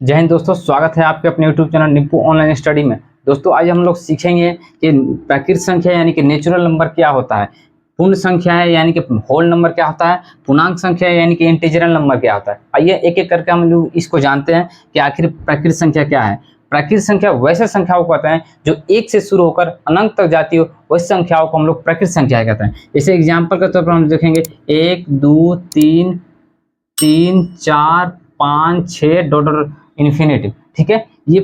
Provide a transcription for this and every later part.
जय हिंद दोस्तों, स्वागत है आपके अपने YouTube channel Nippu online study में। दोस्तों आज हम लोग सीखेंगे कि प्राकृतिक संख्या यानी कि नेचुरल नंबर क्या होता है, पूर्ण संख्या है यानी कि होल नंबर क्या होता है, पूर्णांक संख्या यानी कि इंटीजरल नंबर क्या होता है। आइए एक एक करके हम लोग इसको जानते हैं कि आखिर प्राकृतिक संख्या क्या है। प्राकृतिक संख्या वैसे संख्याओं को कहते हैं जो एक से शुरू होकर अनंत तक जाती हो, वैसे संख्याओं को हम लोग प्राकृतिक संख्या कहते हैं। जैसे एग्जाम्पल के तौर पर हम देखेंगे 1 2 3 3 4 5 6 डॉट इन्फिनिटिव। ठीक है, ये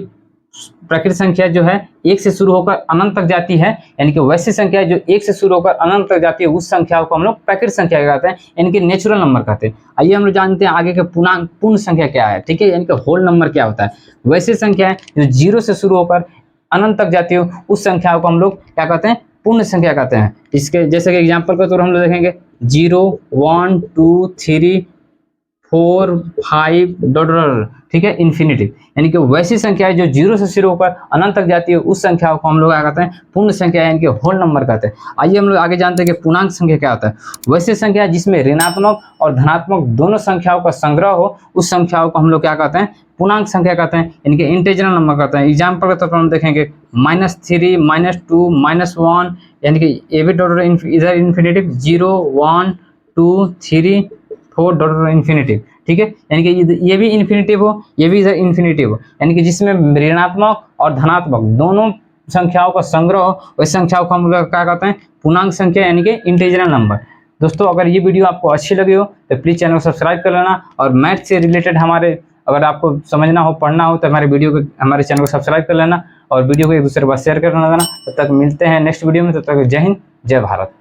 प्राकृतिक संख्या जो है एक से शुरू होकर अनंत तक जाती है, यानी कि वैसी संख्या जो एक से शुरू होकर अनंत तक जाती है उस संख्या को हम लोग प्राकृतिक संख्या कहते हैं, यानी कि नेचुरल नंबर कहते हैं। आइए हम लोग जानते हैं आगे के पूर्णांक पूर्ण संख्या क्या है। ठीक है, यानी कि होल नंबर क्या होता है। वैसी संख्या है जो जीरो से शुरू होकर अनंत तक जाती हो उस संख्या को हम लोग क्या कहते हैं, पूर्ण संख्या कहते हैं। इसके जैसे कि एग्जाम्पल के तौर हम लोग देखेंगे 0 1 2 3 4 5 डॉट, ठीक है, इन्फिनिटिव, यानी कि वैसी संख्या है जो जीरो से शुरू होकर अनंत तक जाती है उस संख्या को हम लोग क्या कहते हैं, पूर्ण संख्या यानी कि होल नंबर कहते हैं। आइए हम लोग आगे जानते हैं कि पूर्णांक संख्या क्या होता है। वैसी संख्या जिसमें ऋणात्मक और धनात्मक दोनों संख्याओं का संग्रह हो उस संख्याओं को हम लोग क्या कहते हैं, पूर्णांक संख्या कहते हैं, यानी कि इंटीजरल नंबर कहते हैं। एग्जाम्पल के तौर पर हम देखेंगे -3 -2 -1, यानी कि ये भी डॉट इधर इन्फिनिटिव 0 1 2 3 4 डॉट इन्फिनिटिव। ठीक है, यानी कि ये भी इन्फिनिटिव हो, ये भी इधर इन्फिनिटिव हो, यानी कि जिसमें ऋणात्मक और धनात्मक दोनों संख्याओं का संग्रह हो वैसे संख्याओं को हम लोग क्या कहते हैं, पूर्णांक संख्या यानी कि इंटीजरल नंबर। दोस्तों अगर ये वीडियो आपको अच्छी लगी हो तो प्लीज़ चैनल को सब्सक्राइब कर लेना, और मैथ से रिलेटेड हमारे अगर आपको समझना हो, पढ़ना हो तो हमारे चैनल को सब्सक्राइब कर लेना और वीडियो को एक दूसरे के पास शेयर कर देना। तब तक मिलते हैं नेक्स्ट वीडियो में, तब तक जय हिंद जय भारत।